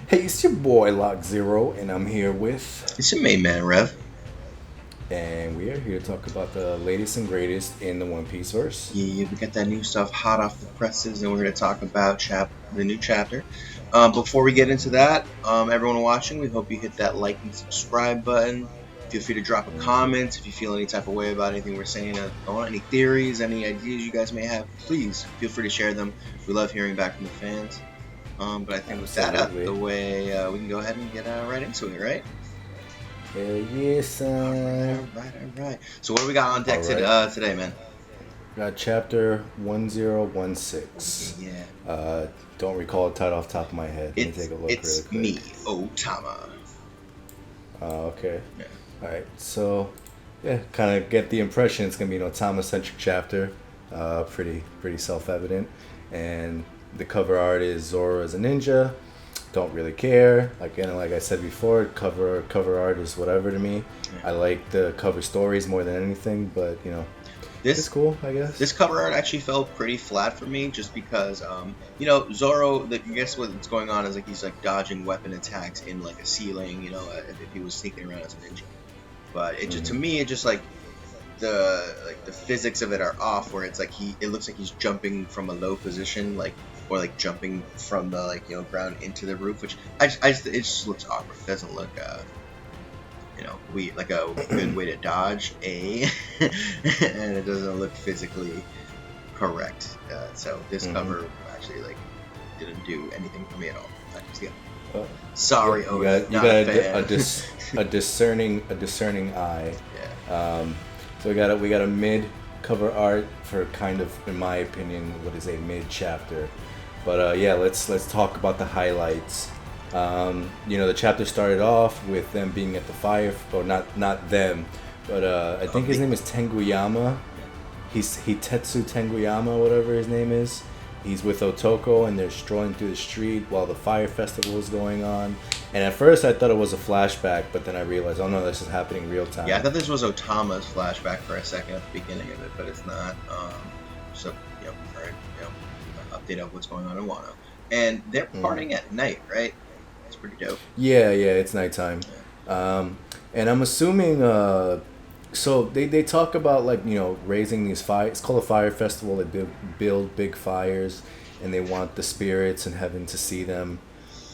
Hey, it's your boy Lock Zero, and I'm here with, It's your main man, Rev. and we are here to talk about the latest and greatest in the One Piece verse. Yeah, we got that new stuff hot off the presses, and we're going to talk about the new chapter. Before we get into that, everyone watching, we hope you hit that like and subscribe button. Feel free to drop a comment if you feel any type of way about anything we're saying. Any theories, any ideas you guys may have, please feel free to share them. We love hearing back from the fans. But I think with that out Absolutely. the way, we can go ahead and get right into it, right? Hell yes, All right. So what do we got on deck All right. today, man? Got chapter 1016. Yeah. Don't recall the title off the top of my head. Let me take a look really It's quick. me, Otama. Okay. Yeah. All right. So, yeah, kind of get the impression it's gonna be an Otama-centric chapter. Pretty self-evident, and the cover art is Zoro as a ninja. Don't really care. Like I said before, cover art is whatever to me. Yeah. I like the cover stories more than anything, but it's This cool, I guess. this cover art actually fell pretty flat for me, just because Zoro. I guess what's going on is like he's like dodging weapon attacks in like a ceiling. If he was sneaking around as a ninja. But it just to Hmm. me it just like the physics of it are off, where it's like it looks like he's jumping from a low position, or like jumping from the ground into the roof, which it just looks awkward. It doesn't look we like a good way to dodge and it doesn't look physically correct. So this Hmm. cover actually didn't do anything for me at all. I just, yeah. Uh, Sorry, you Oda, got not a fan. a discerning eye. Yeah. So we got a mid cover art for kind of, in my opinion, what is a mid chapter. But yeah, let's talk about the highlights. The chapter started off with them being at the fire, or not them, but I think his name is Tenguyama. He's Hitetsu Tenguyama, whatever his name is. He's with Otoko, and they're strolling through the street while the fire festival is going on. And at first, I thought it was a flashback, but then I realized, oh no, this is happening real time. Yeah, I thought this was Otama's flashback for a second at the beginning of it, but it's not. So current update of what's going on in Wano, and they're partying at night, right? It's pretty dope. Yeah, it's nighttime. And I'm assuming, so they talk about, like, raising these fires. It's called a fire festival. They build big fires, and they want the spirits in heaven to see them,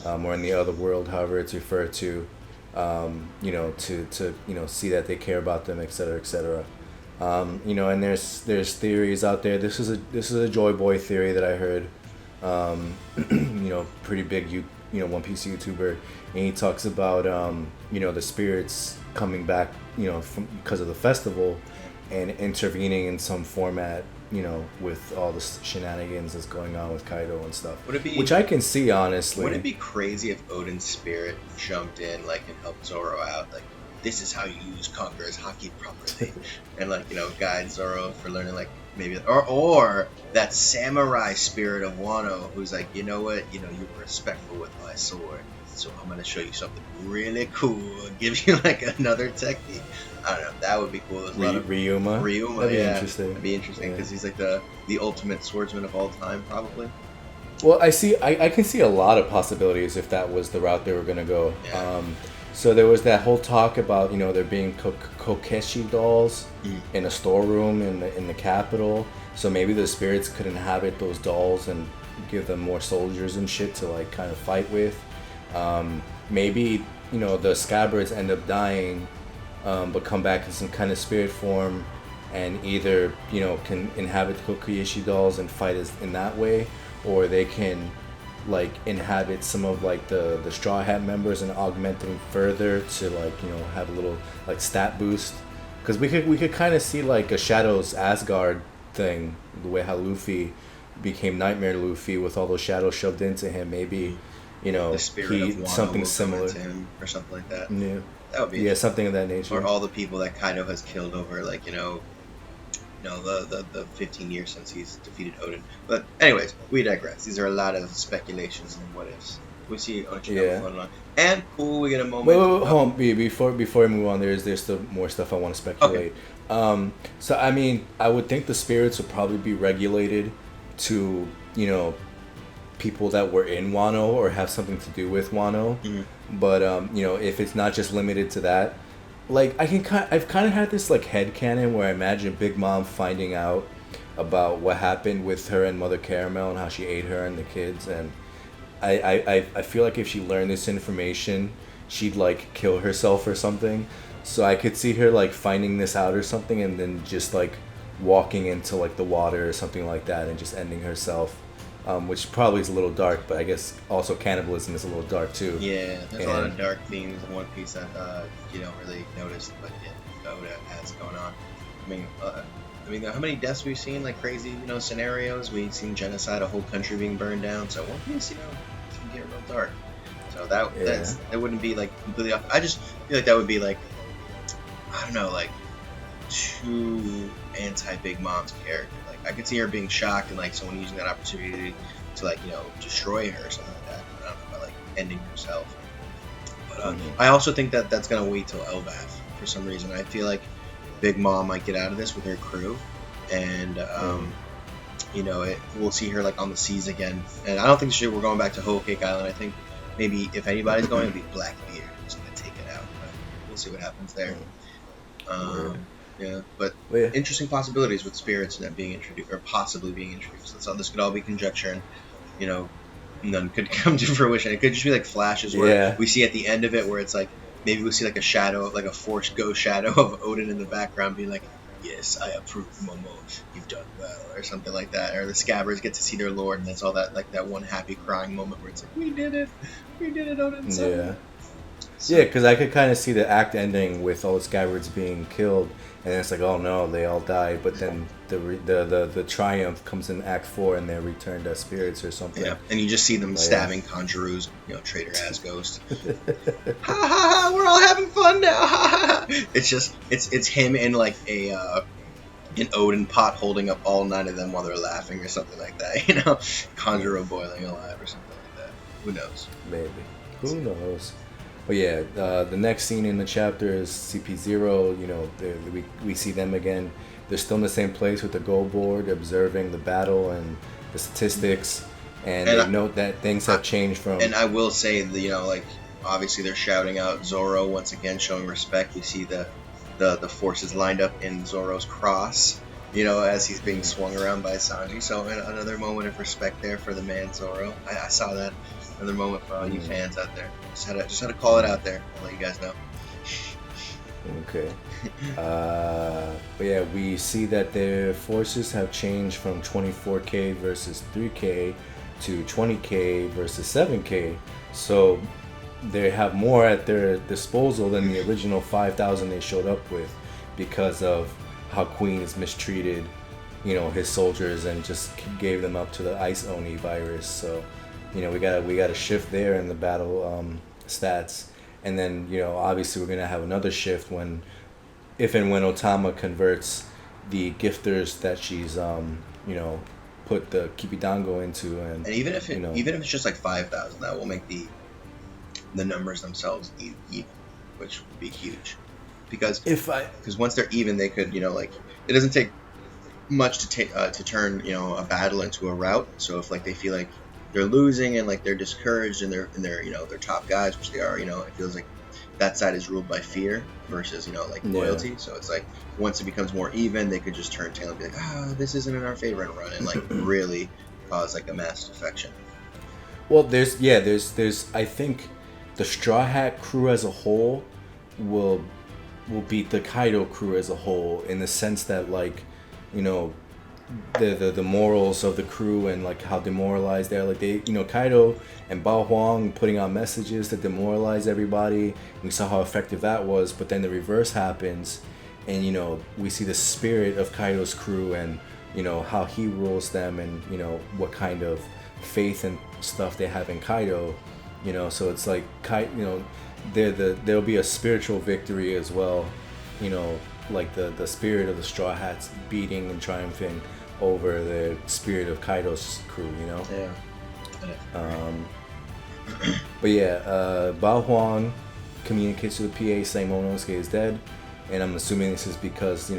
or in the other world, however it's referred to, to see that they care about them, etc., etc. And there's theories out there. This is a Joy Boy theory that I heard. Pretty big One Piece YouTuber, and he talks about the spirits coming back, from because of the festival, and intervening in some format, with all the shenanigans that's going on with Kaido and stuff, Would it be which I can see, honestly. Would it be crazy if Odin's spirit jumped in and helped Zoro out? Like, this is how you use Conqueror's Haki properly, and guide Zoro for learning maybe or that samurai spirit of Wano, who's like, you know what, you were respectful with my sword, so I'm gonna show you something really cool, give you another technique. I don't know. That would be cool. There's a lot of Ryuma. That'd be interesting. That'd be interesting Yeah. because he's like the ultimate swordsman of all time, probably. Well, I can see a lot of possibilities if that was the route they were gonna go. Yeah. So there was that whole talk about, there being Kokeshi dolls Mm. in a storeroom in the capital. So maybe the spirits could inhabit those dolls and give them more soldiers and shit to kind of fight with. Maybe the scabbards end up dying, but come back in some kind of spirit form, and either can inhabit the Kokeshi dolls and fight in that way, or they can inhabit some of the Straw Hat members and augment them further to have a little stat boost, because we could kind of see a Shadows Asgard thing, the way how Luffy became Nightmare Luffy with all those shadows shoved into him. Maybe The spirit of Wano something will similar. come into him or something like that. Yeah, That would be yeah, interesting. something of that nature. Or all the people that Kaido has killed over the 15 years since he's defeated Odin. But anyways, we digress. These are a lot of speculations and what ifs. We see Onigashima Yeah. floating on. And cool, we get a moment. Wait, hold on. Before we move on, there's still more stuff I want to speculate. So I mean, I would think the spirits would probably be regulated to people that were in Wano or have something to do with Wano. But if it's not just limited to that, like I've kind of had this like headcanon where I imagine Big Mom finding out about what happened with her and Mother Caramel and how she ate her and the kids, and I feel like if she learned this information, she'd like kill herself or something. So I could see her like finding this out or something, and then just like walking into like the water or something like that, and just ending herself. Which probably is a little dark, but I guess also cannibalism is a little dark too. Yeah, there's a lot of dark themes in One Piece that you don't really notice, but yeah, Oda has going on. I mean, how many deaths we've seen, like crazy, scenarios. We've seen genocide, a whole country being burned down. So One Piece, it can get real dark. So that wouldn't be like completely off. I just feel like that would be like, I don't know, like too anti-Big Mom's character. I could see her being shocked and like someone using that opportunity to like destroy her or something like that. I don't know, by like ending herself. But I also think that that's gonna wait till Elbaf for some reason. I feel like Big Mom might get out of this with her crew, and we'll see her like on the seas again. And I don't think we're going back to Whole Cake Island. I think maybe if anybody's going, it'll be Blackbeard who's gonna take it out. But we'll see what happens there. Yeah, but interesting possibilities with spirits and that being introduced, or possibly being introduced. So this could all be conjecture, and none could come to fruition. It could just be like flashes where we see at the end of it where it's like maybe we see like a shadow, like a Force Ghost shadow of Odin in the background being like, "Yes, I approve, Momo. You've done well," or something like that. Or the Scabbards get to see their lord, and that's all that like that one happy crying moment where it's like, "We did it, Odin." Yeah. So, yeah, because I could kind of see the act ending with all the Scabbards being killed, and then it's like, oh no, they all died. But then the triumph comes in Act 4, and they're returned as spirits or something. Yeah, and you just see them stabbing Conjuru's, traitor ass ghost. Ha ha ha! We're all having fun now. Ha ha ha! It's just it's him in like an Odin pot holding up all 9 of them while they're laughing or something like that. Conjuro boiling alive or something like that. Who knows? Maybe. Who knows? But yeah, the next scene in the chapter is CP0. We see them again. They're still in the same place with the goal board, observing the battle and the statistics, and they note that things have changed from. And I will say, like obviously they're shouting out Zoro once again, showing respect. You see the forces lined up in Zoro's cross, as he's being swung around by Sanji. So another moment of respect there for the man Zoro. I saw that. Another moment for all you fans out there. Just had to call it out there. I'll let you guys know. Okay. But yeah, we see that their forces have changed from 24K versus 3K to 20K versus 7K. So they have more at their disposal than the original 5,000 they showed up with, because of how Queen's mistreated, his soldiers and just gave them up to the Ice Oni virus. So we got a shift there in the battle stats, and then obviously we're gonna have another shift if and when Otama converts the gifters that she's put the Kipidango into, and even if it's just like 5,000, that will make the numbers themselves even, which would be huge, because once they're even, they could it doesn't take much to turn a battle into a rout. So if like they feel like they're losing and like they're discouraged and they're their top guys, which they are, it feels like that side is ruled by fear versus loyalty. So it's like once it becomes more even, they could just turn tail and be like, this isn't in our favor, and run and like really cause like a mass defection. Well, there's I think the Straw Hat crew as a whole will beat the Kaido crew as a whole, in the sense that the morals of the crew and like how demoralized they're, like they Kaido and Bao Huang putting out messages to demoralize everybody. We saw how effective that was, but then the reverse happens, and we see the spirit of Kaido's crew and how he rules them, and what kind of faith and stuff they have in Kaido. So it's like there'll be a spiritual victory as well, like the spirit of the Straw Hats beating and triumphing over the spirit of Kaido's crew, Yeah. But yeah, Bao Huang communicates to the PA saying Momonosuke is dead, and I'm assuming this is because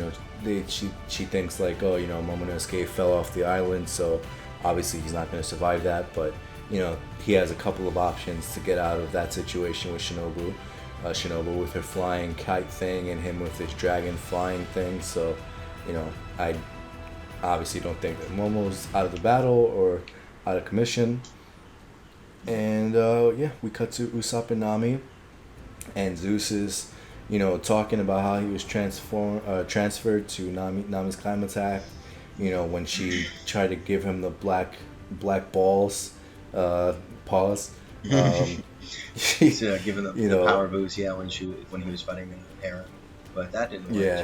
she thinks like, Momonosuke fell off the island, so obviously he's not going to survive that. But he has a couple of options to get out of that situation with Shinobu. Shinobu with her flying kite thing and him with his dragon flying thing. So, I obviously don't think that Momo's out of the battle or out of commission. And we cut to Usopp and Nami, and Zeus is, talking about how he was transferred to Nami's climb attack. When she tried to give him the black balls, paws. So giving the power boost, when he was fighting Hera, but that didn't work. Yeah,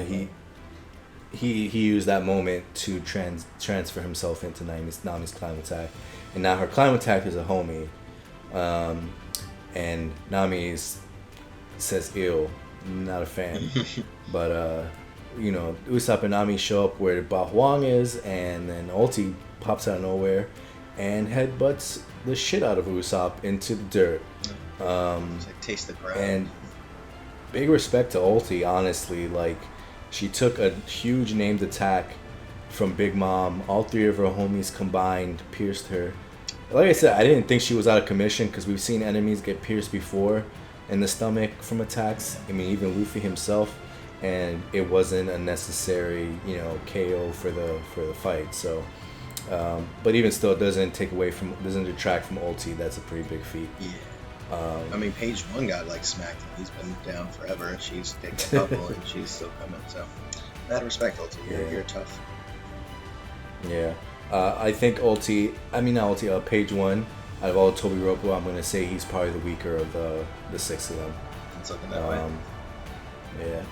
he used that moment to transfer himself into Nami's climb attack, and now her climb attack is a homie, and Nami says ew, not a fan, but Usopp and Nami show up where Ba Huang is, and then Ulti pops out of nowhere and headbutts the shit out of Usopp into the dirt. It's like taste the ground. And big respect to Ulti, honestly. Like, she took a huge named attack from Big Mom. All three of her homies combined pierced her. Like I said, I didn't think she was out of commission because we've seen enemies get pierced before in the stomach from attacks. I mean, even Luffy himself, and it wasn't a necessary, KO for the fight. So, but even still, it doesn't detract from Ulti. That's a pretty big feat. Yeah. I mean, Page One got smacked. He's been down forever. She's taken a couple, and she's still coming. So, mad respect, Ulti. You're tough. Yeah. I think Page One, out of all Tobi Roppo, I'm gonna say he's probably the weaker of the six of them. It's looking that way. Yeah.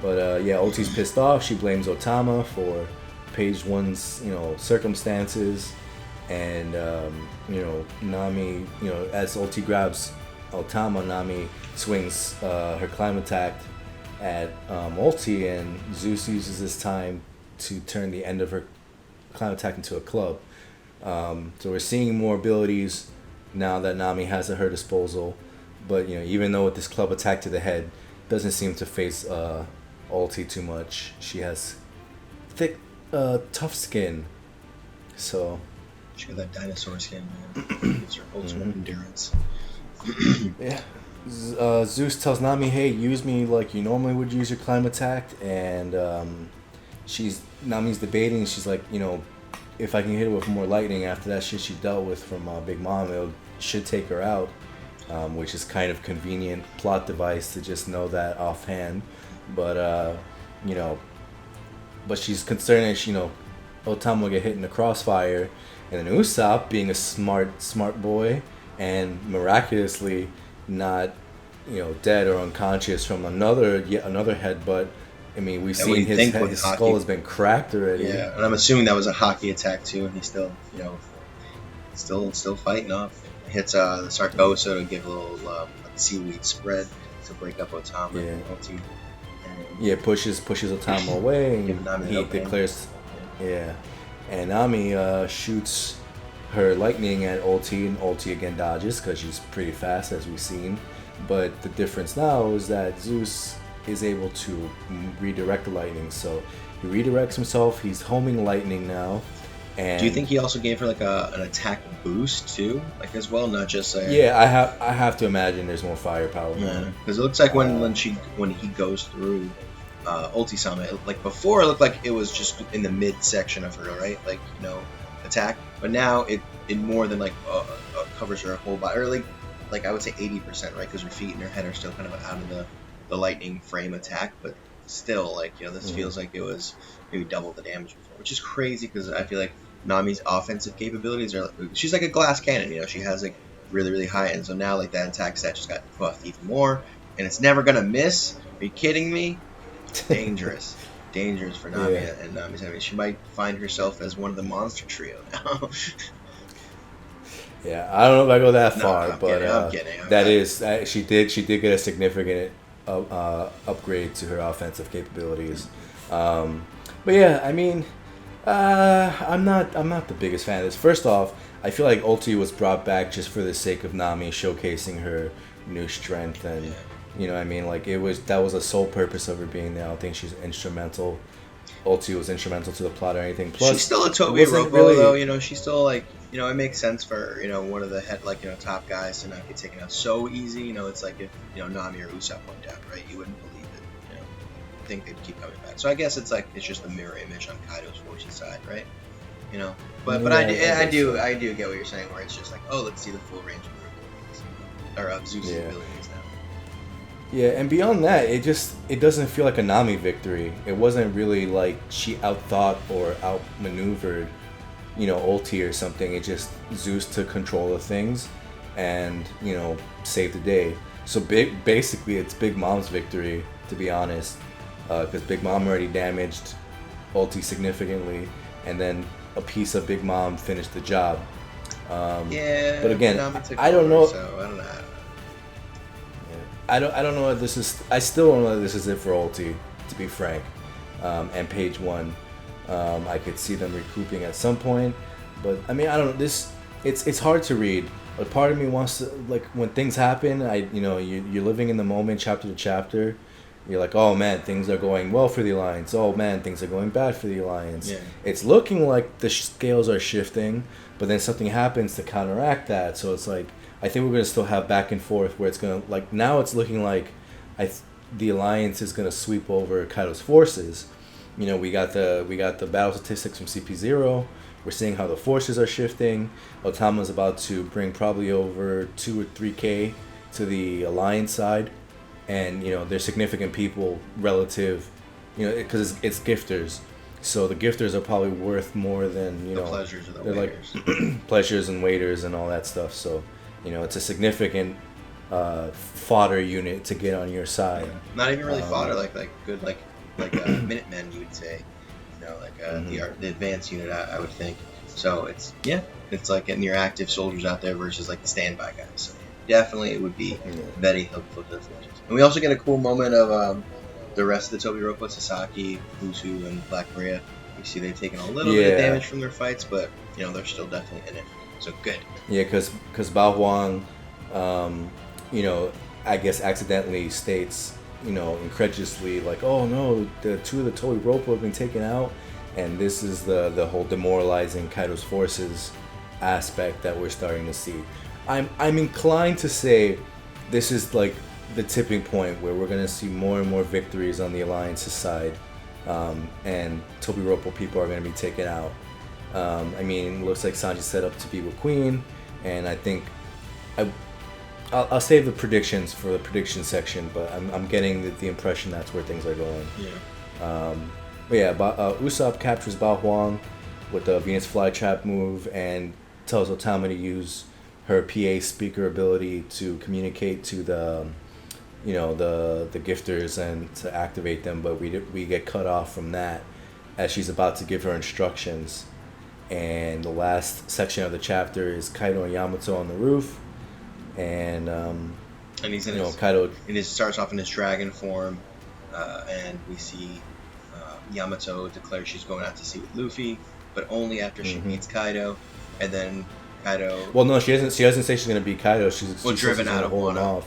But Ulti's pissed off. She blames Otama for Page One's circumstances, and Nami, as Ulti grabs Otama, Nami swings her climb attack at Ulti, and Zeus uses this time to turn the end of her climb attack into a club. So we're seeing more abilities now that Nami has at her disposal, but even though with this club attack to the head doesn't seem to face Ulti too much, she has thick, tough skin. So she got that dinosaur skin, man. It's her ultimate endurance. Yeah. Zeus tells Nami, hey, use me like you normally would use your climb attack, and Nami's debating. She's like, if I can hit her with more lightning after that shit she dealt with from Big Mom, it should take her out, which is kind of convenient plot device to just know that offhand. But but she's concerned that Otama will get hit in the crossfire, and then Usopp, being a smart boy and miraculously not dead or unconscious from yet another headbutt. I mean, we've seen his skull has been cracked already. Yeah, and I'm assuming that was a hockey attack too, and he's still still fighting off. Hits the Sarcosa to give a little seaweed spread to break up Otama. Yeah, pushes Otama away, and he declares, and Nami shoots her lightning at Ulti, and Ulti again dodges because she's pretty fast, as we've seen. But the difference now is that Zeus is able to redirect the lightning, so he redirects himself. He's homing lightning now. And do you think he also gave her an attack boost too, as well, not just I have to imagine there's more firepower. Because it looks like when he goes through Ulti-sama, before it looked like it was just in the mid section of her, right? Attack, but now it more than covers her whole body, or I would say 80%, right? Because her feet and her head are still kind of out of the lightning frame attack, but still, this feels like it was maybe double the damage before, which is crazy because I feel like Nami's offensive capabilities are she's like a glass cannon, she has really, really high end. So now that attack set just got buffed even more, and it's never gonna miss. Are you kidding me? Dangerous. Dangerous for Nami and Nami's enemy. She might find herself as one of the monster trio now. Yeah, I don't know if I go that far, but I'm kidding. She did get a significant upgrade to her offensive capabilities. But yeah, I mean, I'm not the biggest fan of this. First off, I feel like Ulti was brought back just for the sake of Nami showcasing her new strength, and that was the sole purpose of her being there. I don't think she's instrumental Ulti was instrumental to the plot or anything. Plus, she's still a it Toby wasn't Roppo, really. though. You know, she's still like, you know, it makes sense for, you know, one of the head, like, you know, top guys to not get taken out so easy. You know, it's like if, you know, Nami or Usopp went down, right? You wouldn't believe it. You know, I think they'd keep coming back. So I guess it's like it's just a mirror image on Kaido's forces side, right? You know, but Yeah, I do so. get what you're saying, where it's just like, oh, let's see the full range of her abilities, or of Zeus' Yeah. abilities now. Yeah, and beyond that, it doesn't feel like a Nami victory. It wasn't really like she outthought or outmaneuvered, you know, Ulti or something. It just Zeus took control of things, and you know, saved the day. So basically, it's Big Mom's victory, to be honest, because Big Mom already damaged Ulti significantly, and then a piece of Big Mom finished the job. Yeah, but again, Nami took I don't over, know. So I don't know. I don't know if this is. I still don't know if this is it for Ulti, to be frank. And Page 1, I could see them recouping at some point, but I mean, I don't know. This it's hard to read. A part of me wants to, like, when things happen. You're living in the moment, chapter to chapter. You're like, oh man, things are going well for the Alliance. Oh man, things are going bad for the Alliance. Yeah. It's looking like the scales are shifting, but then something happens to counteract that. So it's like, I think we're gonna still have back and forth where it's gonna, like, now it's looking like the Alliance is gonna sweep over Kaido's forces. You know, we got the battle statistics from CP0. We're seeing how the forces are shifting. Otama's about to bring probably over 2 or 3K to the Alliance side, and you know, they're significant people relative, you know, because it's gifters. So the gifters are probably worth more than, you know, The pleasures of the they're waiters. like pleasures and waiters and all that stuff. So, you know, it's a significant fodder unit to get on your side. Not even really fodder, like good, like Minutemen, you would say. You know, like the advanced unit, I would think. So it's like getting your active soldiers out there versus like the standby guys. So definitely, it would be very helpful to the forces. And we also get a cool moment of the rest of the Toby Roppo, Sasaki, Usu, and Black Maria. You see they've taken a little bit of damage from their fights, but you know, they're still definitely in it. So good. Yeah, because Bao Huang, you know, I guess accidentally states, you know, incredulously, like, oh no, the 2 of the Toby Roppo have been taken out, and this is the whole demoralizing Kaido's forces aspect that we're starting to see. I'm inclined to say this is like the tipping point where we're gonna see more and more victories on the Alliance's side, and Toby Roppo people are gonna be taken out. I mean, it looks like Sanji's set up to be with Queen, and I think I'll save the predictions for the prediction section, but I'm getting the impression that's where things are going. Yeah. But yeah, Usopp captures Bao Huang with the Venus Flytrap move and tells Otama to use her PA speaker ability to communicate to the, you know, the gifters and to activate them. But we get cut off from that as she's about to give her instructions. And the last section of the chapter is Kaido and Yamato on the roof, and he's in Kaido. It starts off in his dragon form, and we see Yamato declare she's going out to sea with Luffy, but only after she meets Kaido, and then Kaido. Well, no, she doesn't say she's gonna beat Kaido. She's driven out of Wano.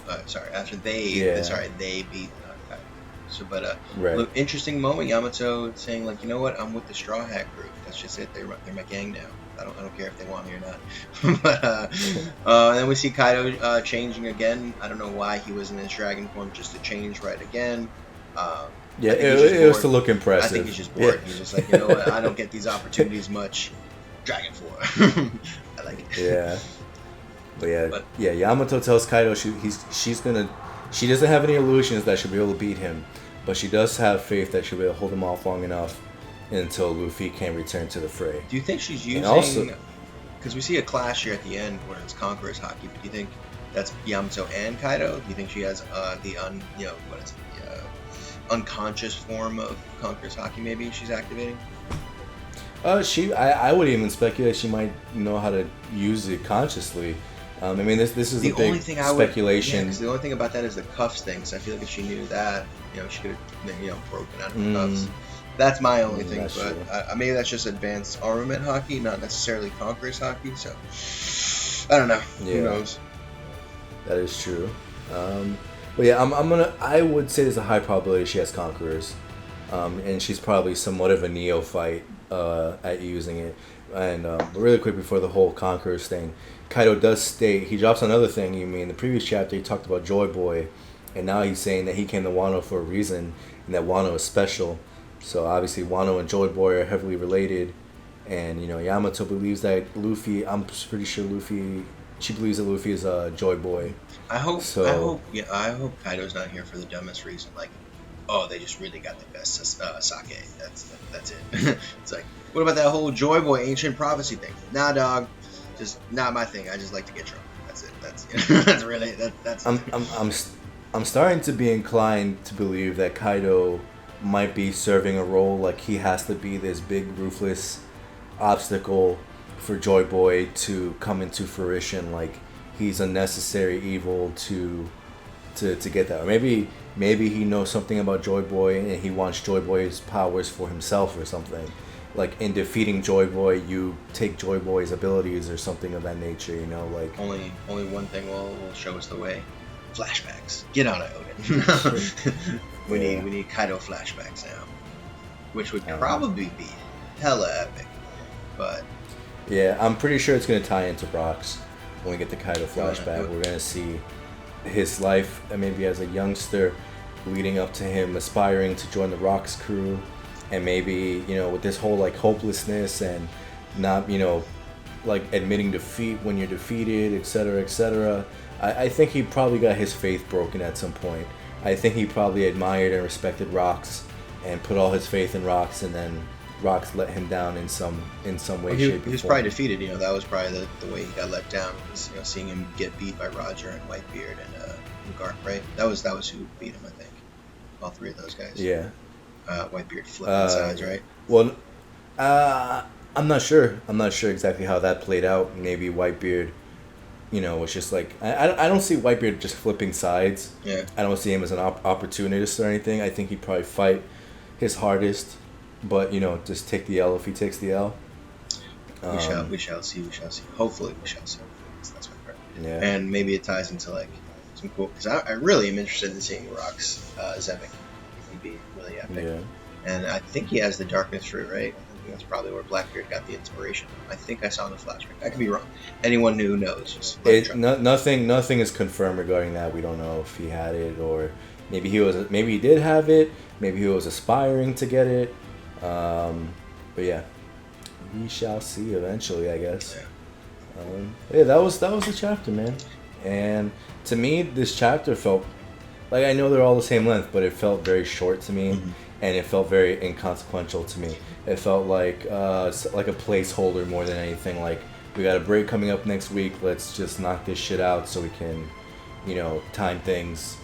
After they beat Kaido. So, but look, interesting moment. Yamato saying like, you know what, I'm with the Straw Hat group. That's just it. They're my gang now. I don't care if they want me or not. But and then we see Kaido changing again. I don't know why he was in his dragon form, just to change right again. It was to look impressive. I think he's just bored. He's just like, you know what, I don't get these opportunities much. Dragon form. I like it. Yeah. But Yamato tells Kaido she doesn't have any illusions that she'll be able to beat him, but she does have faith that she'll be able to hold him off long enough until Luffy can return to the fray. Do you think she's using? Because we see a clash here at the end where it's Conqueror's Haki. But do you think that's Yamato and Kaido? Do you think she has the unconscious form of Conqueror's Haki? Maybe she's activating. I would even speculate she might know how to use it consciously. I mean, this is the big speculation. The only thing about that is the cuffs thing. So I feel like if she knew that, you know, she could have, broken out of the cuffs. That's my only thing, but maybe that's just advanced armament Haki, not necessarily Conqueror's Haki. So I don't know. Yeah. Who knows? That is true. But yeah, I would say there's a high probability she has Conquerors. and she's probably somewhat of a neophyte at using it. And really quick before the whole Conquerors thing, Kaido does state, he drops another thing. You mean in the previous chapter he talked about Joy Boy, and now he's saying that he came to Wano for a reason, and that Wano is special. So obviously Wano and Joy Boy are heavily related, and Yamato believes that Luffy. I'm pretty sure Luffy. She believes that Luffy is a Joy Boy. I hope Kaido's not here for the dumbest reason. Like, oh, they just really got the best sake. That's it. It's like, what about that whole Joy Boy ancient prophecy thing? Nah, dog, just not my thing. I just like to get drunk. That's it. That's really that's. I'm starting to be inclined to believe that Kaido might be serving a role, like he has to be this big ruthless obstacle for Joy Boy to come into fruition. Like he's a necessary evil to get that. Or maybe he knows something about Joy Boy and he wants Joy Boy's powers for himself or something. Like in defeating Joy Boy, you take Joy Boy's abilities or something of that nature. Like only one thing will show us the way. Flashbacks. Get on it, Oden. we need Kaido flashbacks now, which would probably be hella epic. But yeah, I'm pretty sure it's gonna tie into Brock's when we get the Kaido flashback. We're gonna see his life, maybe as a youngster, leading up to him aspiring to join the Rocks crew, and maybe with this whole like hopelessness and not like admitting defeat when you're defeated, etc., etc. I think he probably got his faith broken at some point. I think he probably admired and respected Rocks and put all his faith in Rocks, and then Rocks let him down in some way, shape, or form. He was probably defeated. That was probably the way he got let down. Was seeing him get beat by Roger and Whitebeard and Garp, right? That was who beat him, I think. All three of those guys. Yeah. Whitebeard flipping sides, right? Well, I'm not sure. I'm not sure exactly how that played out. Maybe Whitebeard, was just like I don't see Whitebeard just flipping sides. Yeah. I don't see him as an opportunist or anything. I think he'd probably fight his hardest, but just take the L if he takes the L. We shall see. Hopefully, we shall see. That's my prayer. Yeah. And maybe it ties into like some cool, because I really am interested in seeing Rock's Zevik. He'd be really epic. Yeah. And I think he has the Darkness Fruit, right? I think that's probably where Blackbeard got the inspiration. I think I saw in the flashback. I could be wrong. Anyone who knows, just nothing is confirmed regarding that. We don't know if he had it, or maybe he did have it. Maybe he was aspiring to get it. But yeah, we shall see eventually, I guess. Yeah. That was the chapter, man. And to me, this chapter felt like, I know they're all the same length, but it felt very short to me. Mm-hmm. And it felt very inconsequential to me. It felt like a placeholder more than anything. Like, we got a break coming up next week. Let's just knock this shit out so we can, time things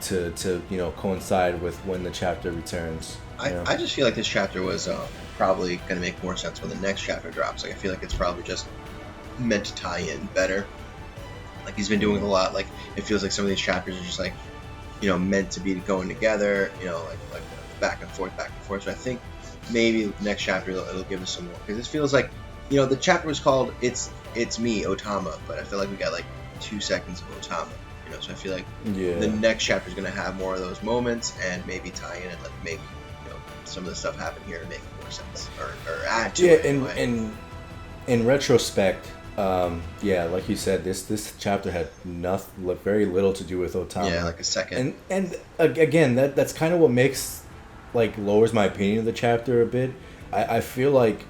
to coincide with when the chapter returns. I just feel like this chapter was probably going to make more sense when the next chapter drops. Like, I feel like it's probably just meant to tie in better. Like, he's been doing a lot. Like, it feels like some of these chapters are just like, meant to be going together. Like back and forth. So I think maybe next chapter it'll give us some more, because it feels like, the chapter was called "It's Me, Otama," but I feel like we got like 2 seconds of Otama. So I feel like the next chapter is going to have more of those moments and maybe tie in and like make some of the stuff happen here to make more sense or add to it. Yeah, in retrospect, like you said, this chapter had very little to do with Otama. Yeah, like a second. And again, that's kind of what makes, like, lowers my opinion of the chapter a bit. I feel like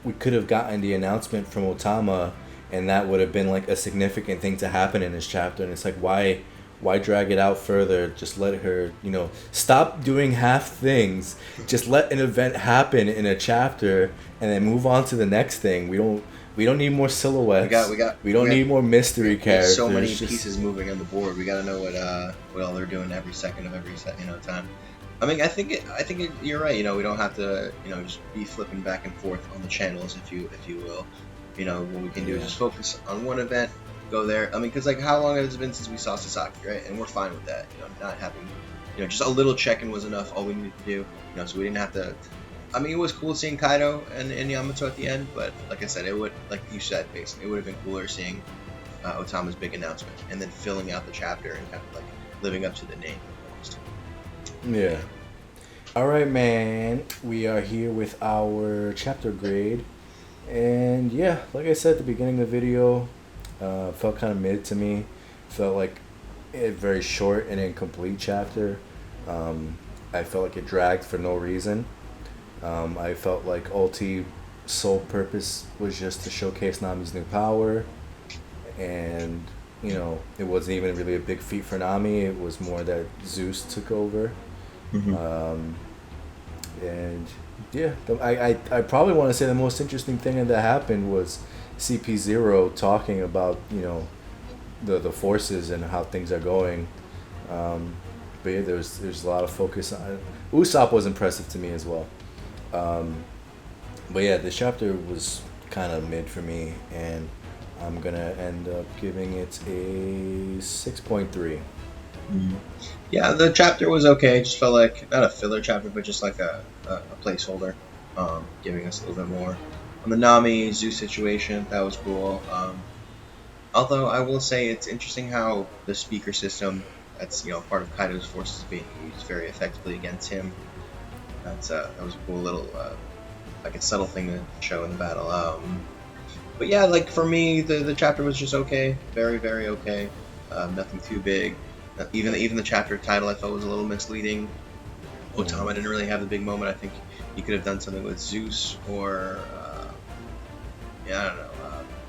we could have gotten the announcement from Otama, and that would have been like a significant thing to happen in this chapter. And it's like, why drag it out further? Just let her, stop doing half things. Just let an event happen in a chapter and then move on to the next thing. We don't need more silhouettes. We don't need more mystery characters. So many pieces moving on the board. We got to know what all they're doing every second of every time. I mean, I think you're right. We don't have to, just be flipping back and forth on the channels, if you will. What we can do is just focus on one event, go there. I mean, because like, how long has it been since we saw Sasaki, right? And we're fine with that. Not having, just a little check-in was enough. All we needed to do, so we didn't have to. I mean, it was cool seeing Kaido and Yamato at the end, but like I said, it would, like you said, basically, it would have been cooler seeing Otama's big announcement and then filling out the chapter and kind of like living up to the name almost. Yeah. All right, man. We are here with our chapter grade, and yeah, like I said at the beginning of the video, felt kind of mid to me. Felt like a very short and incomplete chapter. Um, I felt like it dragged for no reason. I felt like Ulti sole purpose was just to showcase Nami's new power, and it wasn't even really a big feat for Nami. It was more that Zeus took over. Hmm. Um, and yeah, I probably want to say the most interesting thing that happened was CP0 talking about the forces and how things are going. Um, but yeah, there's a lot of focus on Usopp was impressive to me as well. Um, but yeah, this chapter was kind of mid for me, and I'm gonna end up giving it a 6.3. Yeah, the chapter was okay. It just felt like not a filler chapter, but just like a placeholder, giving us a little bit more on the Nami Zeus situation. That was cool. Although I will say it's interesting how the speaker system that's part of Kaido's forces is being used very effectively against him. That was a cool little like a subtle thing to show in the battle. But yeah, like for me, the chapter was just okay, very very okay. Nothing too big. Even the chapter title I felt was a little misleading. Mhm. Otama didn't really have the big moment. I think he could have done something with Zeus or yeah, I don't know.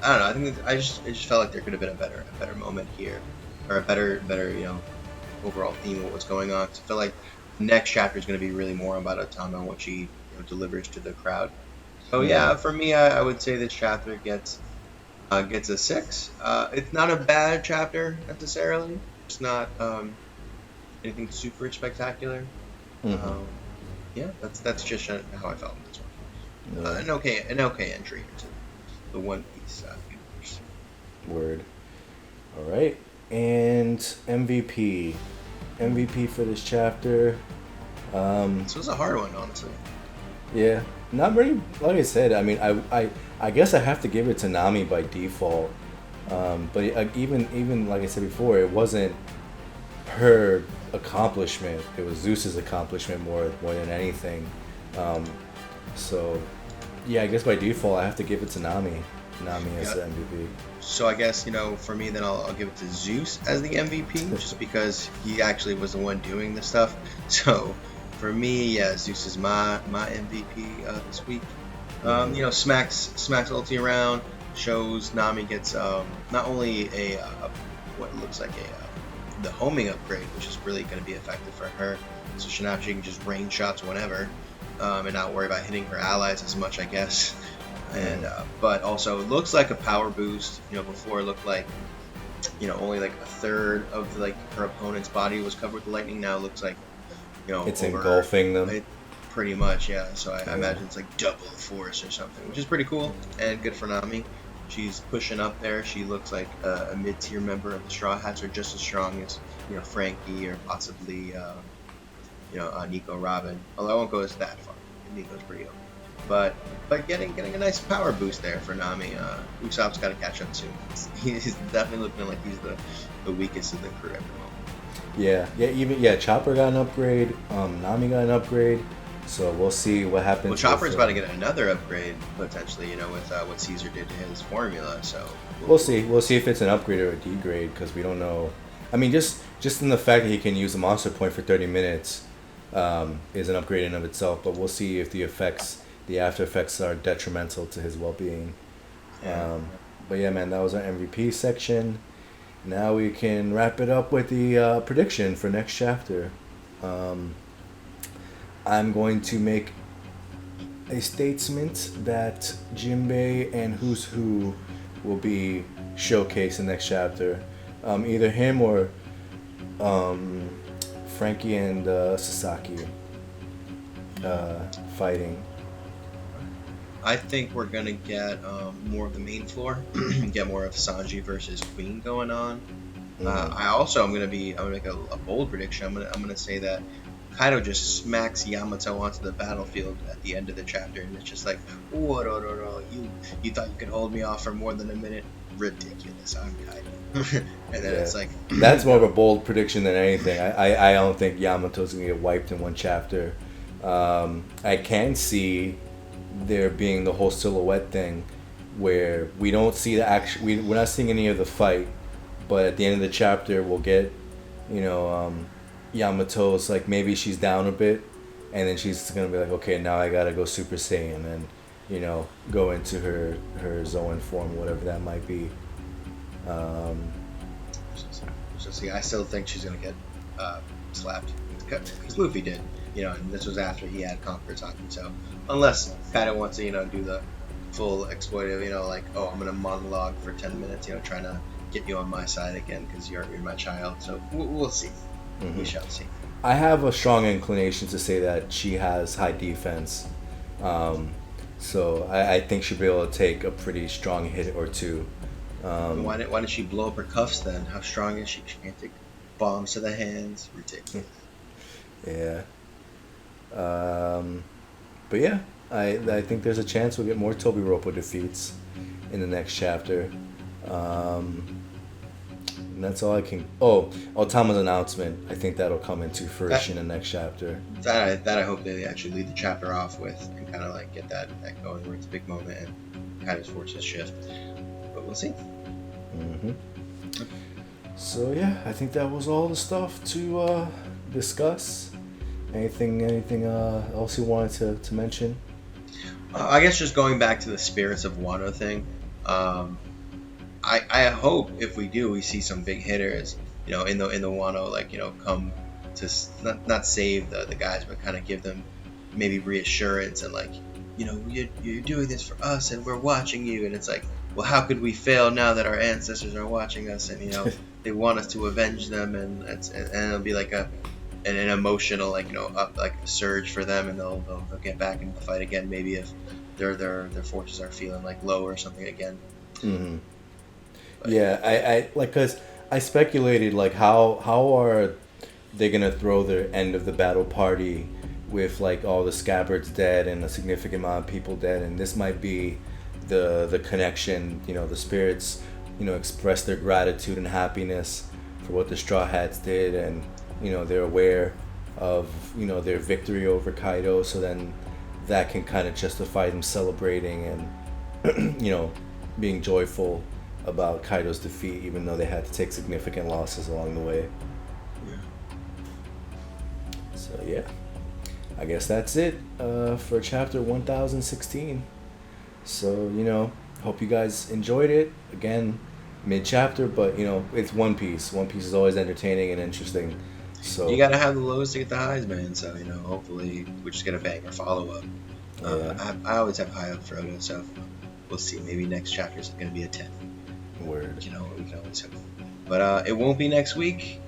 I don't know. I think it just felt like there could have been a better moment here, or a better overall theme of what's going on. 'Cause I feel like the next chapter is going to be really more about Otama and what she delivers to the crowd. So Mhm. yeah, for me, I would say this chapter gets a 6. It's not a bad chapter necessarily. It's not anything super spectacular. Mhm. Um, yeah, that's just how I felt in this one. Yeah. An okay entry into the One Piece universe. Word. All right. And MVP. MVP for this chapter. Um, This was a hard one, honestly. yeah, not very. Like I said, I mean, I guess I have to give it to Nami by default. But even like I said before, it wasn't her accomplishment. It was Zeus's accomplishment more than anything. Um, so yeah, I guess by default I have to give it to Nami. Nami as Yeah. the MVP. So I guess for me, then I'll give it to Zeus as the MVP, just because he actually was the one doing the stuff. So for me, yeah, Zeus is my MVP this week. Mhm. Smacks ulti around, shows Nami gets not only what looks like the homing upgrade, which is really going to be effective for her. So she can just range shots whenever, and not worry about hitting her allies as much, I guess. And Mhm. but also it looks like a power boost. Before it looked like only like a third of like her opponent's body was covered with lightning. Now it looks like It's over engulfing them. it pretty much, yeah. So I Yeah. imagine it's like double the force or something, which is pretty cool and good for Nami. She's pushing up there. She looks like a mid-tier member of the Straw Hats, or just as strong as Frankie, or possibly Nico Robin. Although I won't go as that far. Nico's pretty okay, but getting a nice power boost there for Nami. Usopp's got to catch up soon. He's definitely looking like he's the weakest of the crew at the moment. Yeah. Chopper got an upgrade. Nami got an upgrade. So we'll see what Well, happens with. Chopper's about to get another upgrade potentially, with what Caesar did to his formula. So We'll see. We'll see if it's an upgrade or a degrade because we don't know. I mean, just in the fact that he can use a monster point for 30 minutes is an upgrade in of itself. But we'll see if the after effects are detrimental to his well-being. yeah, But yeah, man, that was our MVP section. Now we can wrap it up with the prediction for next chapter. Um, I'm going to make a statement that Jinbei and Who's Who will be showcased in the next chapter. Either him or um, Frankie and Sasaki uh, fighting. I think we're gonna get more of the main floor, get more of Sanji versus Queen going on. Mm. I'm gonna make a bold prediction. I'm gonna say that Kaido just smacks Yamato onto the battlefield at the end of the chapter, and it's just like, whoa, no, no, no, you thought you could hold me off for more than a minute? Ridiculous, I'm Kaido. And then Yeah, it's like, that's more of a bold prediction than anything. I don't think Yamato's gonna get wiped in one chapter. I can see there being the whole silhouette thing, where we don't see the action. We're not seeing any of the fight, but at the end of the chapter, we'll get, you know, Yamato's like maybe she's down a bit, and then she's gonna be like, okay, now I gotta go Super Saiyan and, you know, go into her Zoan form, whatever that might be. So see, I still think she's gonna get slapped because Luffy did, you know, and this was after he had conquered Haki. So unless Kaido wants to, you know, do the full exploitive, you know, like, oh, I'm gonna monologue for 10 minutes, you know, trying to get you on my side again because you're my child. So we'll see. Mm-hmm. We shall see. I have a strong inclination to say that she has high defense, so I think she'll be able to take a pretty strong hit or two. Why did she blow up her cuffs then? How strong is she? She can't take bombs to the hands. Ridiculous. Yeah. But yeah, I think there's a chance we'll get more Tobiropo defeats in the next chapter. And that's all I can. Oh, Otama's announcement. I think that'll come into fruition in the next chapter. That I hope they actually lead the chapter off with and kind of like get that going where it's a big moment and kind of forces shift. But we'll see. Mm-hmm. So yeah, I think that was all the stuff to discuss. Anything else you wanted to mention? I guess just going back to the Spirits of Wano thing. I hope if we do, we see some big hitters, you know, in the Wano, like, you know, come to not save the guys, but kind of give them maybe reassurance and like, you know, you're doing this for us and we're watching you, and it's like, well, how could we fail now that our ancestors are watching us and, you know, they want us to avenge them, and it'll be like an emotional, like, you know, up like a surge for them, and they'll get back into the fight again, maybe if their forces are feeling like low or something again. Mm-hmm. Yeah, I like, cause I speculated like how are they gonna throw the end of the battle party with like all the scabbards dead and a significant amount of people dead, and this might be the connection. You know, the spirits, you know, express their gratitude and happiness for what the Straw Hats did, and, you know, they're aware of, you know, their victory over Kaido, so then that can kind of justify them celebrating and you know, being joyful about Kaido's defeat, even though they had to take significant losses along the way. Yeah. So yeah, I guess that's it for chapter 1016. So, you know, hope you guys enjoyed it. Again, mid-chapter, but, you know, it's One Piece. One Piece is always entertaining and interesting. So you gotta have the lows to get the highs, man. So, you know, hopefully we just get a banger follow-up. Yeah. I always have high hopes for Oda, so we'll see. Maybe next chapter is gonna be a 10. Word. You know, we can always hope. But it won't be next week.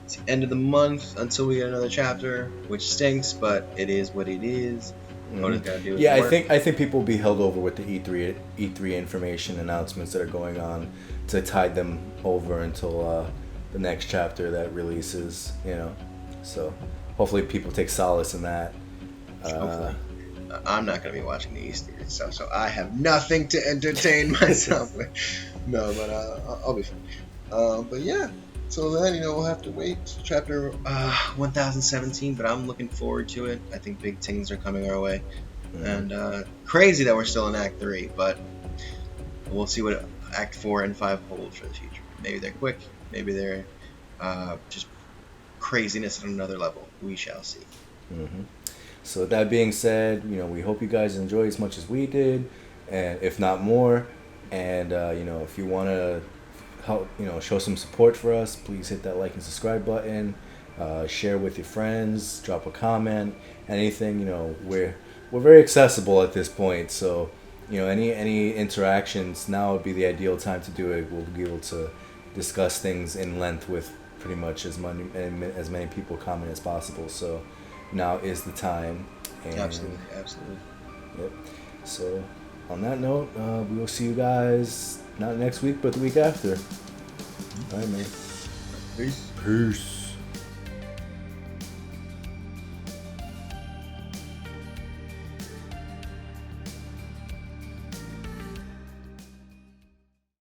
It's the end of the month until we get another chapter, which stinks, but it is what it is. Mm-hmm. Oda's gotta do his Yeah, work. I think people will be held over with the E3 information announcements that are going on to tide them over until the next chapter that releases. You know, so hopefully people take solace in that. Hopefully. I'm not going to be watching the Easter stuff, so I have nothing to entertain myself with. No, but I'll be fine. But yeah, so then, you know, we'll have to wait till chapter 1017, but I'm looking forward to it. I think big things are coming our way. Mm-hmm. And crazy that we're still in Act 3, but we'll see what Act 4 and 5 hold for the future. Maybe they're quick, maybe they're just craziness at another level. We shall see. Mm-hmm. So with that being said, you know, we hope you guys enjoy as much as we did, and if not more. And you know, if you want to help, you know, show some support for us, please hit that like and subscribe button. Share with your friends. Drop a comment. Anything. You know, we're very accessible at this point. So, you know, any interactions, now would be the ideal time to do it. We'll be able to discuss things in length with pretty much as many people comment as possible. So now is the time. And Absolutely. Yep. So on that note, we will see you guys not next week, but the week after. All right, man. Peace. Peace.